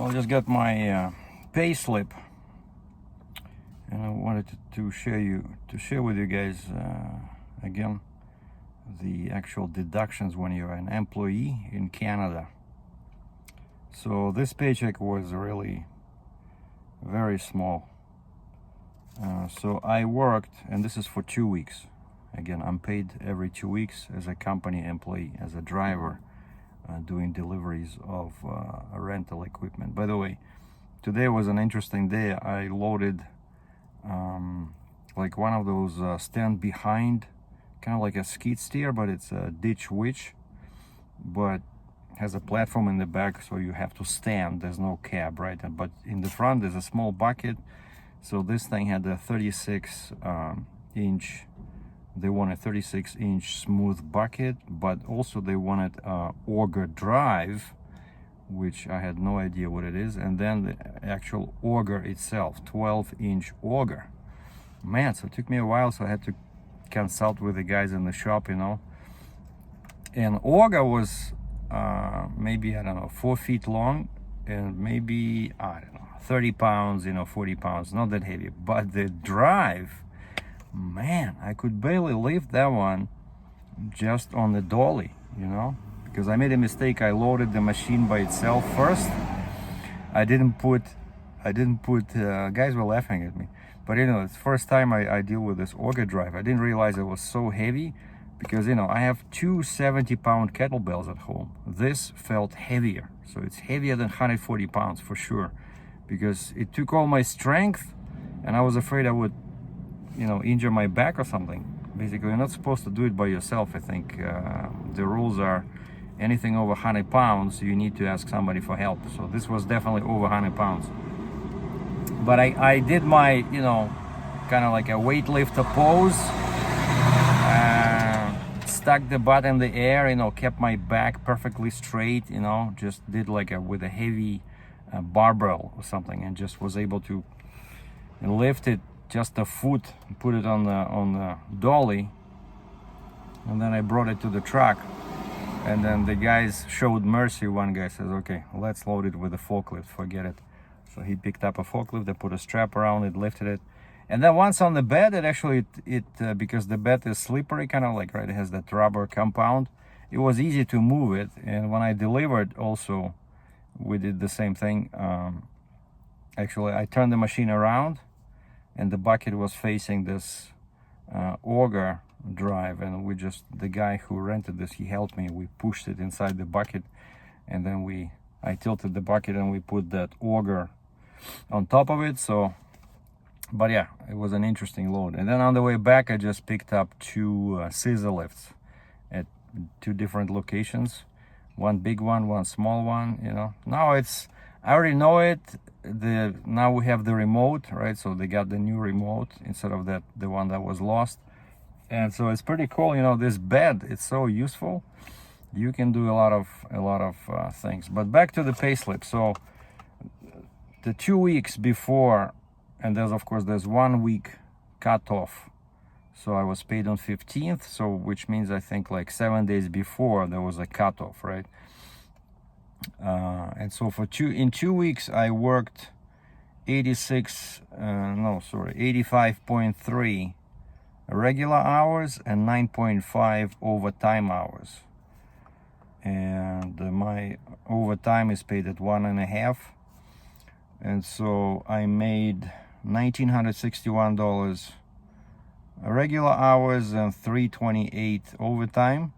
Well, I just got my pay slip, and I wanted to share with you guys again the actual deductions when you're an employee in Canada. So this paycheck was really very small. So I worked, and this is for 2 weeks. Again, I'm paid every 2 weeks as a company employee, as a driver, doing deliveries of rental equipment. By the way, today was an interesting day. I loaded like one of those stand behind, kind of like a skid steer, but it's a ditch witch, but has a platform in the back, so you have to stand. There's no cab, right? But in the front there's a small bucket. So this thing had a 36 inch. They wanted 36-inch smooth bucket, but also they wanted auger drive, which I had no idea what it is, and then the actual auger itself, 12-inch auger. Man, so it took me a while, so I had to consult with the guys in the shop, you know. And auger was maybe, I don't know, 4 feet long, and maybe, I don't know, 30 pounds, you know, 40 pounds, not that heavy. But the drive, man, I could barely lift that one just on the dolly, you know, because I made a mistake. I loaded the machine by itself first. I didn't put guys were laughing at me, but you know, it's the first time I deal with this auger drive. I didn't realize it was so heavy, because you know, I have two 70-pound kettlebells at home. This felt heavier, so it's heavier than 140 pounds for sure, because it took all my strength, and I was afraid I would, you know, injure my back or something. Basically, you're not supposed to do it by yourself. I think the rules are anything over 100 pounds, you need to ask somebody for help. So this was definitely over 100 pounds. But I did my, you know, kind of like a weightlifter pose, stuck the butt in the air, you know, kept my back perfectly straight, you know, just did like with a heavy barbell or something, and just was able to lift it just a foot, put it on the dolly, and then I brought it to the truck. And then the guys showed mercy. One guy says, okay, let's load it with a forklift, forget it. So he picked up a forklift, they put a strap around it, lifted it, and then once on the bed, it actually because the bed is slippery, kind of like, right, it has that rubber compound, it was easy to move it. And when I delivered also, we did the same thing. Actually, I turned the machine around, and the bucket was facing this auger drive, and the guy who rented this, he helped me. We pushed it inside the bucket, and then I tilted the bucket, and we put that auger on top of it. So, but yeah, it was an interesting load. And then on the way back, I just picked up two scissor lifts at two different locations, one big one, one small one, you know. Now I already know it. Now we have the remote, right? So they got the new remote instead of the one that was lost. And so it's pretty cool, you know, this bed, it's so useful. You can do a lot of things. But back to the payslip. So the 2 weeks before, and there's 1 week cutoff. So I was paid on 15th, so which means I think like 7 days before there was a cutoff, right? And so in 2 weeks I worked 85.3 regular hours and 9.5 overtime hours. And my overtime is paid at 1.5, and so I made $1,961 regular hours and $328 overtime.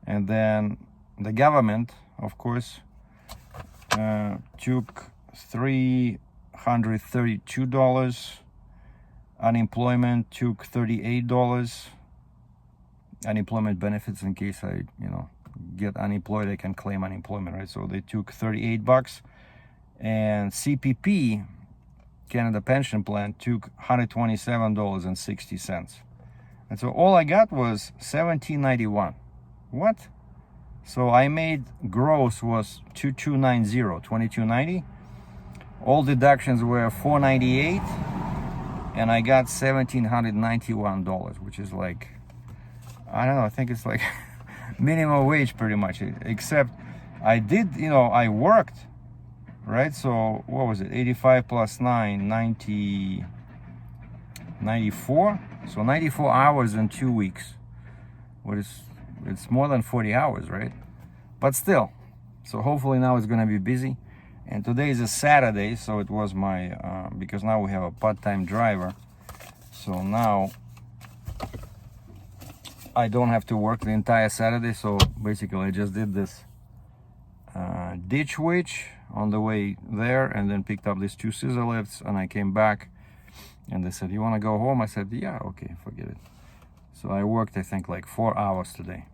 And then the government, of course, took $332. Unemployment took $38. Unemployment benefits, in case I, you know, get unemployed, I can claim unemployment, right? So they took $38. And CPP, Canada Pension Plan, took $127.60. And so all I got was $17.91. What? So I made gross was $22.90. All deductions were $498, and I got $1,791, which is like, I don't know, I think it's like minimum wage pretty much. Except I did, you know, I worked right? So what was it? 85 plus 9, 90, 94. So 94 hours in 2 weeks. What is, it's more than 40 hours, right? But still, so hopefully now it's gonna be busy. And today is a Saturday, so it was my because now we have a part-time driver, so now I don't have to work the entire Saturday. So basically I just did this ditch witch on the way there, and then picked up these 2 scissor lifts, and I came back and they said, you want to go home? I said, yeah, okay, forget it. So I worked, I think, like 4 hours today.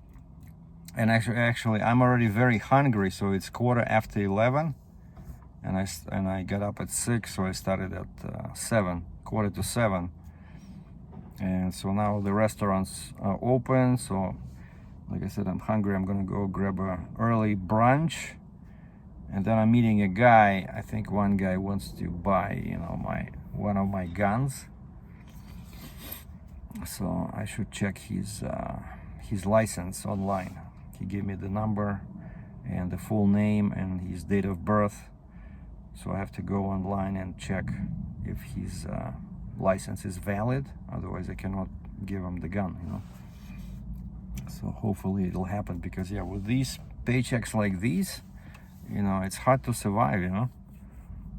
And actually I'm already very hungry, so it's 11:15, and I got up at 6, so I started at 7, 6:45. And so now the restaurants are open, so like I said, I'm hungry. I'm gonna go grab a early brunch, and then I'm meeting a guy. I think one guy wants to buy, you know, one of my guns, so I should check his license online. He gave me the number and the full name and his date of birth, so I have to go online and check if his license is valid. Otherwise I cannot give him the gun, you know. So hopefully it'll happen, because yeah, with these paychecks like these, you know, it's hard to survive, you know,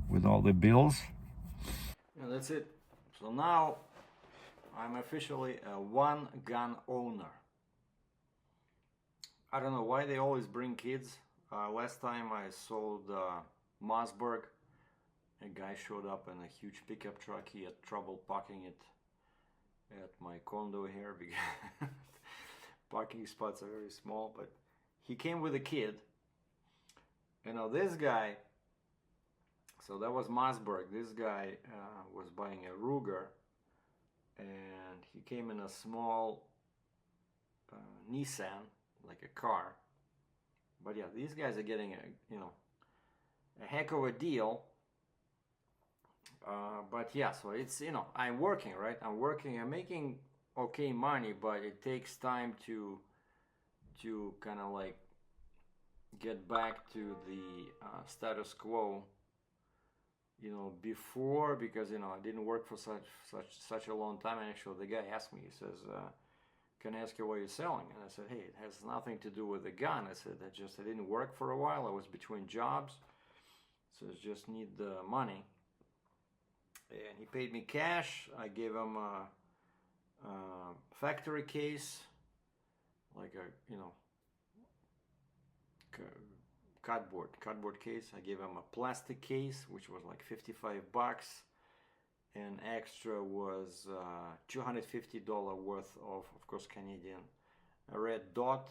with all the bills. And that's it. So now I'm officially a one gun owner. I don't know why they always bring kids. Last time I sold Mossberg, a guy showed up in a huge pickup truck. He had trouble parking it at my condo here because parking spots are very small, but he came with a kid. You know, this guy, so that was Mossberg. This guy was buying a Ruger, and he came in a small Nissan, like a car. But yeah, these guys are getting a heck of a deal. But yeah, so it's, you know, I'm working, right? I'm working, I'm making okay money, but it takes time to kind of like get back to the status quo, you know, before, because, you know, I didn't work for such a long time. And actually the guy asked me, he says, can I ask you what you're selling? And I said, hey, it has nothing to do with the gun. I said, I didn't work for a while. I was between jobs, so I just need the money. And he paid me cash. I gave him a factory case, like a, you know, cardboard case. I gave him a plastic case, which was like $55, and extra was $250 worth of course, Canadian, a red dot,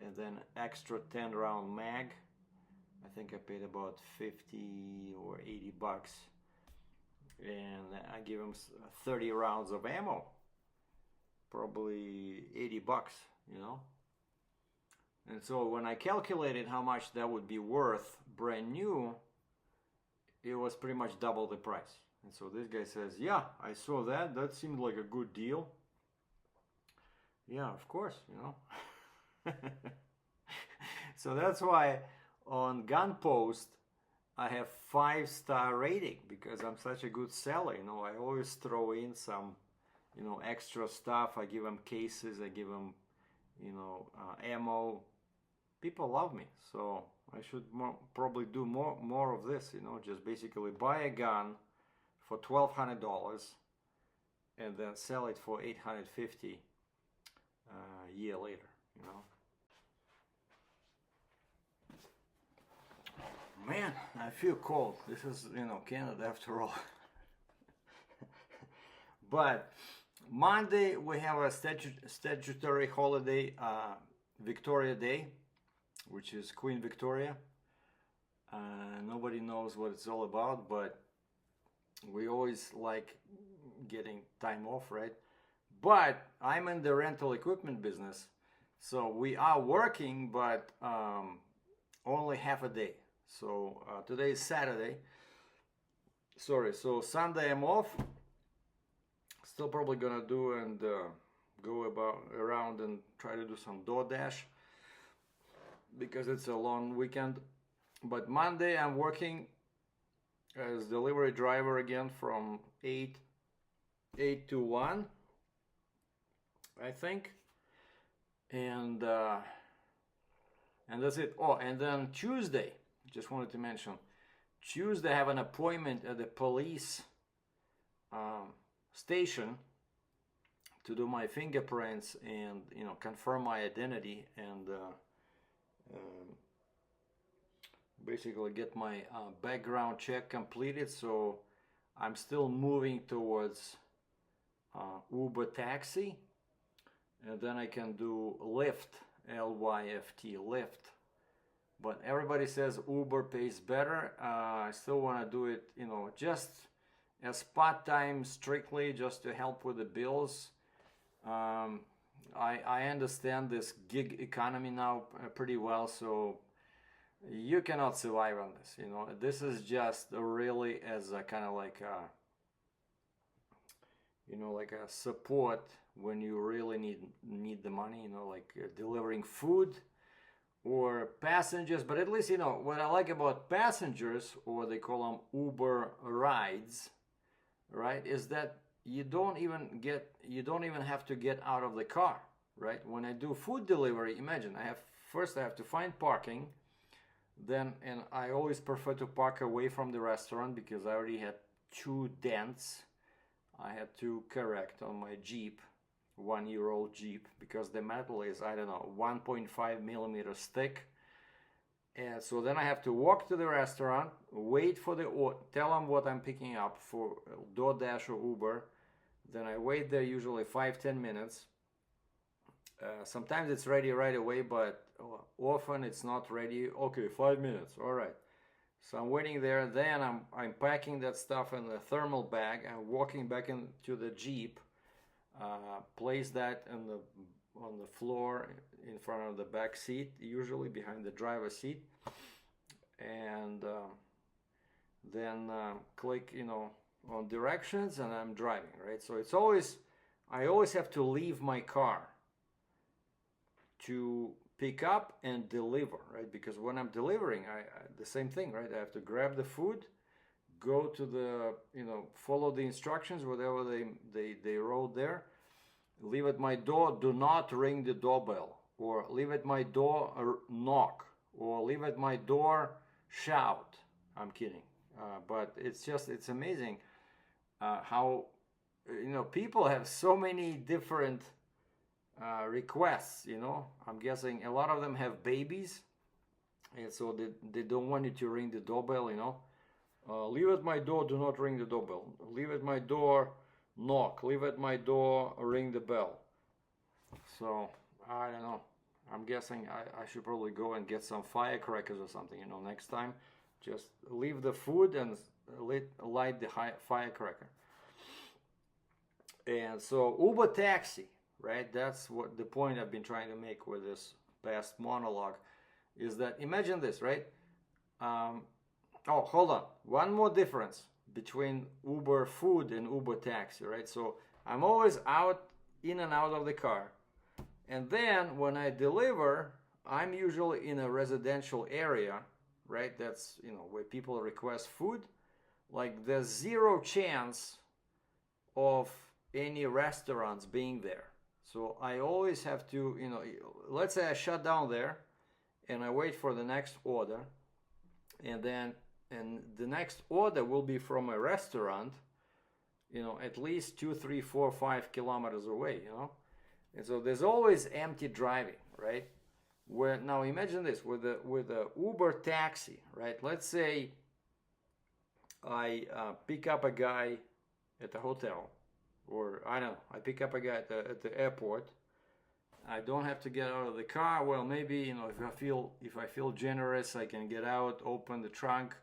and then extra 10 round mag. I think I paid about 50 or $80, and I gave him 30 rounds of ammo, probably $80, you know. And so when I calculated how much that would be worth brand new, it was pretty much double the price. And so this guy says, yeah, I saw that. That seemed like a good deal. Yeah, of course, you know. So that's why on Gunpost I have 5-star rating, because I'm such a good seller. You know, I always throw in some, you know, extra stuff. I give them cases, I give them, you know, ammo. People love me, so I should probably do more of this, you know, just basically buy a gun for $1,200 and then sell it for $850 a year later, you know. Man, I feel cold. This is, you know, Canada after all. But Monday we have a statutory holiday, Victoria Day, which is Queen Victoria. Nobody knows what it's all about, but we always like getting time off, right? But I'm in the rental equipment business, so we are working, but only half a day. So today is Saturday. Sorry, so Sunday I'm off. Still probably gonna do and go around and try to do some DoorDash, because it's a long weekend. But Monday I'm working, as delivery driver again from 8 to 1, I think. And that's it. Oh, and then Tuesday, just wanted to mention, Tuesday I have an appointment at the police station to do my fingerprints and confirm my identity and basically get my background check completed. So I'm still moving towards Uber taxi, and then I can do Lyft, Lyft, Lyft. But everybody says Uber pays better. I still want to do it, just as part-time, strictly just to help with the bills. I understand this gig economy now pretty well, so you cannot survive on this. This is just really as a kind of like a, like a support when you really need the money. Like delivering food or passengers. But at least what I like about passengers, or they call them Uber rides, right, is that you don't even have to get out of the car, right? When I do food delivery, imagine I have to find parking, and I always prefer to park away from the restaurant because I already had 2 dents I had to correct on my Jeep, 1-year-old Jeep, because the metal is, I don't know, 1.5 millimeters thick. And so then I have to walk to the restaurant, wait for tell them what I'm picking up for DoorDash or Uber. Then I wait there usually 5-10 minutes. Sometimes it's ready right away, but often it's not ready. Okay, 5 minutes, all right. So I'm waiting there. Then I'm packing that stuff in the thermal bag. I'm walking back into the Jeep, place that on the floor in front of the back seat, usually behind the driver's seat, and then click on directions, and I'm driving, right? So I always have to leave my car to pick up and deliver, right? Because when I'm delivering, the same thing, right? I have to grab the food, go to the follow the instructions, whatever they wrote there, leave at my door, do not ring the doorbell, or leave at my door, knock, or leave at my door, shout. I'm kidding, but it's amazing how people have so many different requests. I'm guessing a lot of them have babies, and so they don't want you to ring the doorbell. Leave at my door, do not ring the doorbell. Leave at my door, knock. Leave at my door, ring the bell. So I don't know. I'm guessing I should probably go and get some firecrackers or something. Next time, just leave the food and light the firecracker. And so Uber taxi, right? That's what the point I've been trying to make with this past monologue, is that imagine this, right? Oh, hold on. One more difference between Uber food and Uber taxi, right? So I'm always in and out of the car. And then when I deliver, I'm usually in a residential area, right? That's, where people request food. Like there's zero chance of any restaurants being there. So I always have to, let's say I shut down there and I wait for the next order, and the next order will be from a restaurant, at least 2, 3, 4, 5 kilometers away, and so there's always empty driving, right? Where now imagine this with a Uber taxi, right? Let's say I pick up a guy at the hotel, or I don't know, I pick up a guy at the airport. I don't have to get out of the car. Well, maybe if I feel generous, I can get out, open the trunk,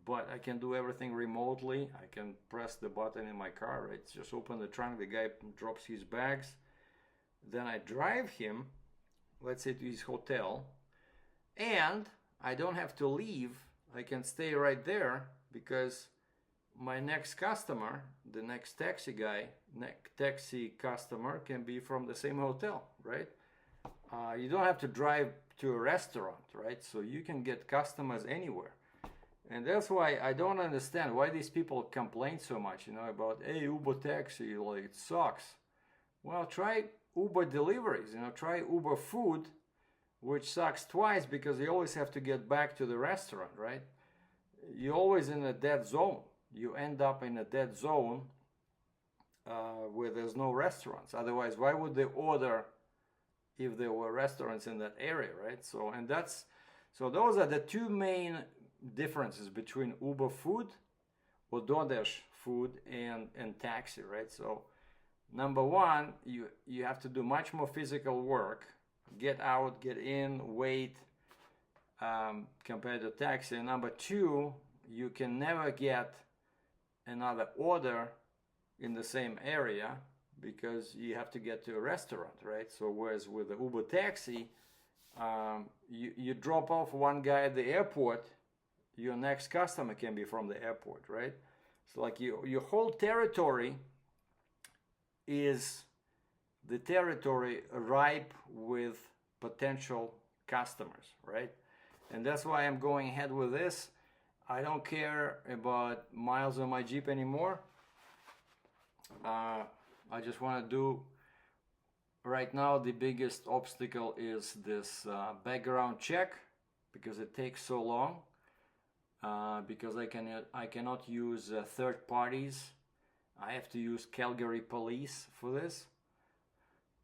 but I can do everything remotely. I can press the button in my car, right? Just open the trunk, the guy drops his bags, then I drive him, let's say, to his hotel, and I don't have to leave. I can stay right there because my next customer, the next taxi customer can be from the same hotel, right? You don't have to drive to a restaurant, right? So you can get customers anywhere. And that's why I don't understand why these people complain so much, about, hey, Uber taxi, like it sucks. Well, try Uber deliveries, try Uber food, which sucks twice because you always have to get back to the restaurant, right? You're always in a dead zone. You end up in a dead zone where there's no restaurants. Otherwise, why would they order if there were restaurants in that area, right? So those are the two main differences between Uber food or DoorDash food and taxi, right? So number one, you have to do much more physical work, get out, get in, wait, compared to taxi. And number two, you can never get another order in the same area because you have to get to a restaurant, right? So whereas with the Uber taxi, you drop off one guy at the airport, your next customer can be from the airport, right? So like your whole territory is the territory ripe with potential customers, right? And that's why I'm going ahead with this. I don't care about miles on my Jeep anymore. I just want to do, right now the biggest obstacle is this background check because it takes so long. Because I cannot use third parties. I have to use Calgary police for this.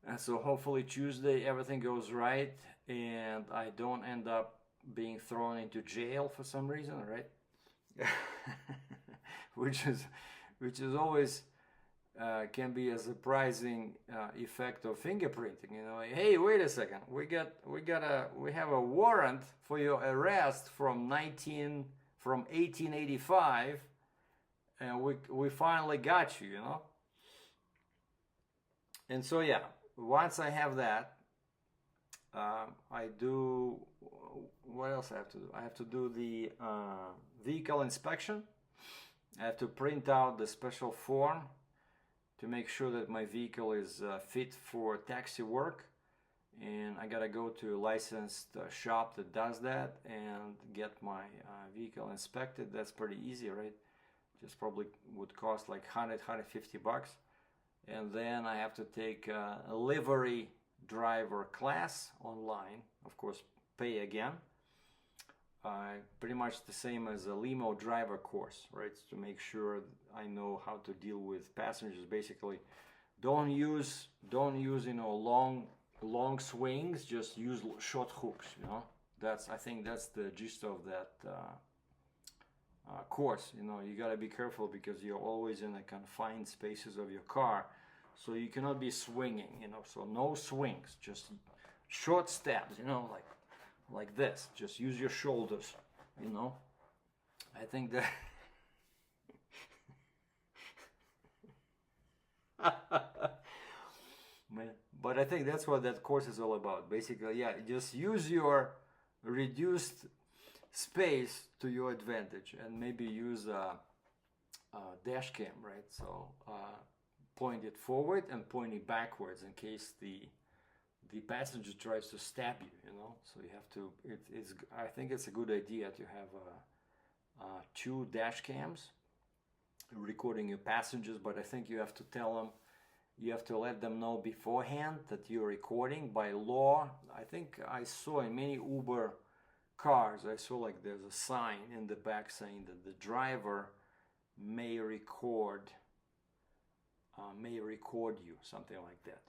And so hopefully Tuesday everything goes right and I don't end up being thrown into jail for some reason, right? which is always can be a surprising effect of fingerprinting. Hey, wait a second, we have a warrant for your arrest from 1885, and we finally got you, And so yeah, once I have that, I do, what else I have to do? I have to do the vehicle inspection. I have to print out the special form to make sure that my vehicle is fit for taxi work. And I gotta go to a licensed shop that does that and get my vehicle inspected. That's pretty easy, right? Just probably would cost like $150. And then I have to take a livery driver class online, of course, pay again. Pretty much the same as a limo driver course, right? To make sure I know how to deal with passengers. Basically, don't use long swings. Just use short hooks. I think that's the gist of that course. You gotta be careful because you're always in the confined spaces of your car, so you cannot be swinging. So no swings, just short steps. Like this. Just use your shoulders. I think that. Man, but I think that's what that course is all about. Basically, yeah, just use your reduced space to your advantage, and maybe use a dash cam, right? So point it forward and point it backwards in case the passenger tries to stab you. So you have to. I think it's a good idea to have two dash cams recording your passengers, but I think you have to tell them. You have to let them know beforehand that you're recording. By law, I think I saw in many Uber cars, I saw like there's a sign in the back saying that the driver may record you, something like that.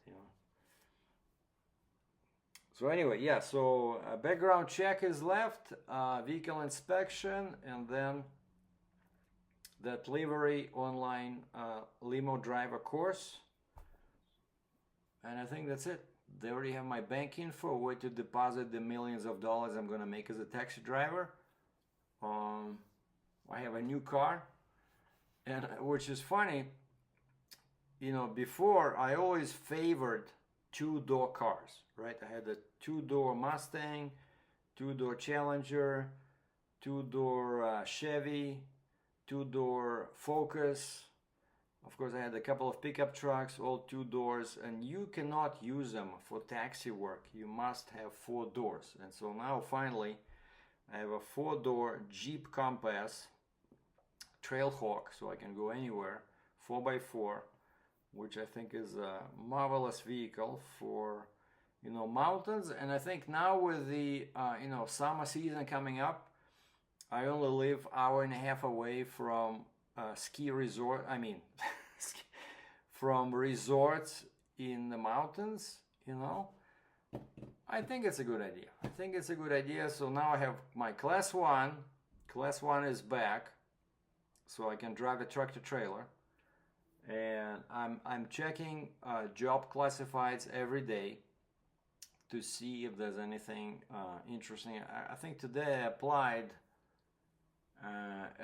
So anyway, yeah, so a background check is left, vehicle inspection, and then that livery online limo driver course. And I think that's it. They already have my bank info, a way to deposit the millions of dollars I'm going to make as a taxi driver. I have a new car, and which is funny, before I always favored two-door cars, right? I had a two-door Mustang, two-door Challenger, two-door Chevy, two-door Focus. Of course, I had a couple of pickup trucks, all two doors, and you cannot use them for taxi work. You must have four doors. And so now finally, I have a 4-door Jeep Compass Trailhawk, so I can go anywhere, 4x4, which I think is a marvelous vehicle for, you know, mountains. And I think now with the you know, summer season coming up, I only live hour and a half away from ski resort. I mean, from resorts in the mountains. You know, I think it's a good idea. I think it's a good idea. So now I have my class one. Class one is back, so I can drive a tractor trailer. And I'm checking job classifieds every day to see if there's anything interesting. I think today I applied.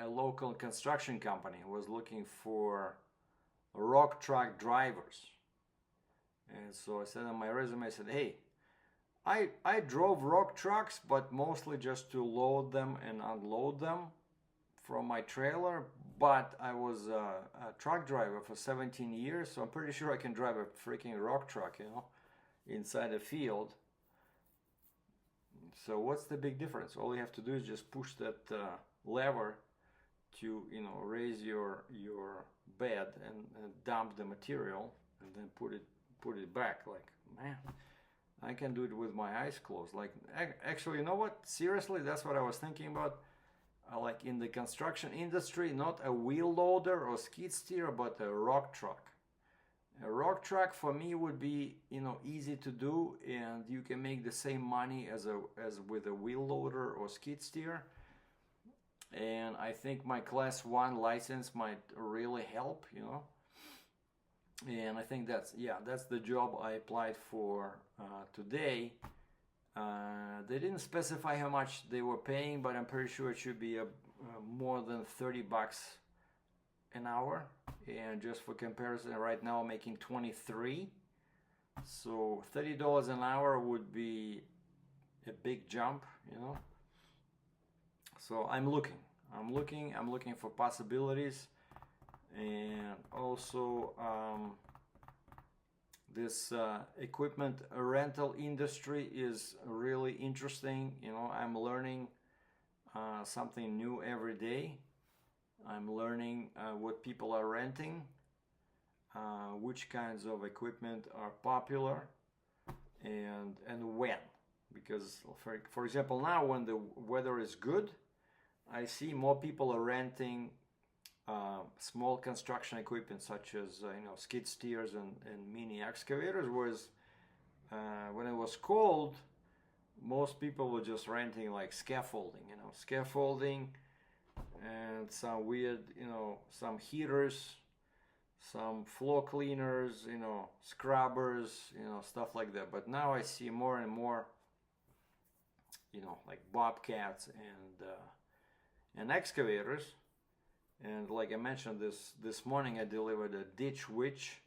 A local construction company was looking for rock truck drivers, and so I said on my resume, I said, hey, I drove rock trucks, but mostly just to load them and unload them from my trailer, but I was a truck driver for 17 years, so I'm pretty sure I can drive a freaking rock truck, you know, inside a field. So what's the big difference? All you have to do is just push that lever to, you know, raise your bed and dump the material and then put it back. Like, man, I can do it with my eyes closed. Like, actually, you know what? Seriously, that's what I was thinking about. Like in the construction industry, not a wheel loader or skid steer, but a rock truck. A rock truck for me would be, you know, easy to do, and you can make the same money as with a wheel loader or skid steer. And I think my class 1 license might really help, you know. And I think that's the job I applied for today. They didn't specify how much they were paying, but I'm pretty sure it should be more than $30 an hour. And just for comparison, right now I'm making 23, so $30 an hour would be a big jump, you know. So I'm looking for possibilities. And also this equipment rental industry is really interesting. You know, I'm learning something new every day. I'm learning what people are renting, which kinds of equipment are popular, and when. Because for example, now when the weather is good, I see more people are renting small construction equipment such as you know, skid steers and mini excavators, whereas when it was cold, most people were just renting like scaffolding, you know, scaffolding and some weird, you know, some heaters, some floor cleaners, you know, scrubbers, you know, stuff like that. But now I see more and more, you know, like bobcats and excavators. And like I mentioned, this morning I delivered a ditch witch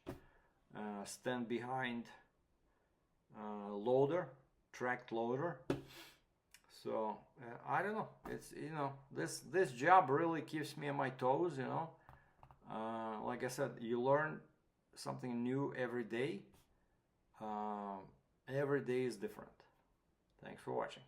stand behind loader, tracked loader. So I don't know. It's, you know, this job really keeps me on my toes. You know, like I said, you learn something new every day. Every day is different. Thanks for watching.